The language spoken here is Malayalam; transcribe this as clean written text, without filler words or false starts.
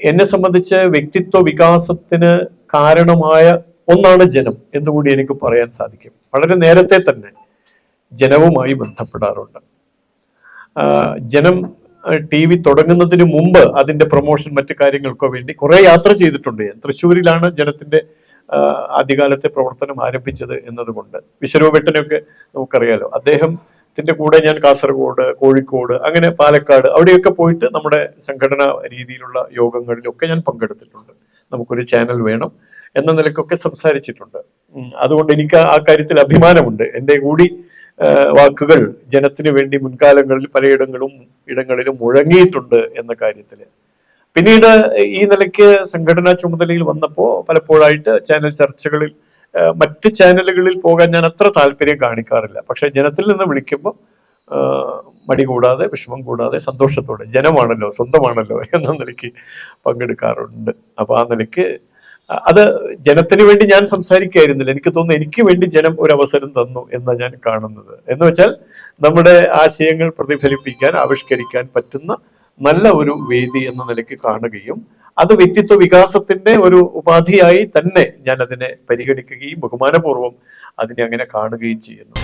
എന്നെ സംബന്ധിച്ച് വ്യക്തിത്വ വികാസത്തിന് കാരണമായ ഒന്നാണ് ജനം എന്നുകൂടി എനിക്ക് പറയാൻ സാധിക്കും. വളരെ നേരത്തെ തന്നെ ജനവുമായി ബന്ധപ്പെടാറുണ്ട്. ജനം TV തുടങ്ങുന്നതിന് മുമ്പ് അതിന്റെ പ്രൊമോഷൻ മറ്റു കാര്യങ്ങൾക്കോ വേണ്ടി കുറെ യാത്ര ചെയ്തിട്ടുണ്ട് ഞാൻ. തൃശ്ശൂരിലാണ് ജനത്തിന്റെ ആദ്യകാലത്തെ പ്രവർത്തനം ആരംഭിച്ചത് എന്നതുകൊണ്ട് വിശ്വരൂപേട്ടനൊക്കെ നമുക്കറിയാലോ. അദ്ദേഹത്തിന്റെ കൂടെ ഞാൻ കാസർഗോഡ്, കോഴിക്കോട്, അങ്ങനെ പാലക്കാട് അവിടെയൊക്കെ പോയിട്ട് നമ്മുടെ സംഘടനാ രീതിയിലുള്ള യോഗങ്ങളിലൊക്കെ ഞാൻ പങ്കെടുത്തിട്ടുണ്ട്. നമുക്കൊരു ചാനൽ വേണം എന്ന നിലയ്ക്കൊക്കെ സംസാരിച്ചിട്ടുണ്ട്. അതുകൊണ്ട് എനിക്ക് ആ കാര്യത്തിൽ അഭിമാനമുണ്ട്. എൻ്റെ കൂടി വാക്കുകൾ ജനത്തിന് വേണ്ടി മുൻകാലങ്ങളിൽ പലയിടങ്ങളിലും മുഴങ്ങിയിട്ടുണ്ട് എന്ന കാര്യത്തില്. പിന്നീട് ഈ നിലയ്ക്ക് സംഘടനാ ചുമതലയിൽ വന്നപ്പോൾ പലപ്പോഴായിട്ട് ചാനൽ ചർച്ചകളിൽ മറ്റ് ചാനലുകളിൽ പോകാൻ ഞാൻ അത്ര താല്പര്യം കാണിക്കാറില്ല. പക്ഷെ ജനത്തിൽ നിന്ന് വിളിക്കുമ്പോൾ മടി കൂടാതെ, വിഷമം കൂടാതെ, സന്തോഷത്തോടെ, ജനമാണല്ലോ, സ്വന്തമാണല്ലോ എന്ന നിലയ്ക്ക് പങ്കെടുക്കാറുണ്ട്. അപ്പൊ ആ നിലയ്ക്ക് അത് ജനത്തിന് വേണ്ടി ഞാൻ സംസാരിക്കുകയായിരുന്നില്ല. എനിക്ക് തോന്നുന്നു എനിക്ക് വേണ്ടി ജനം ഒരു അവസരം തന്നു എന്നാണ് ഞാൻ കാണുന്നത്. എന്ന് വെച്ചാൽ നമ്മുടെ ആശയങ്ങൾ പ്രതിഫലിപ്പിക്കാൻ, ആവിഷ്കരിക്കാൻ പറ്റുന്ന നല്ല ഒരു വേദി എന്ന നിലയ്ക്ക് കാണുകയും അത് വ്യക്തിത്വ വികാസത്തിന്റെ ഒരു ഉപാധിയായി തന്നെ ഞാൻ അതിനെ പരിഗണിക്കുകയും ബഹുമാനപൂർവ്വം അതിനെ അങ്ങനെ കാണുകയും ചെയ്യുന്നു.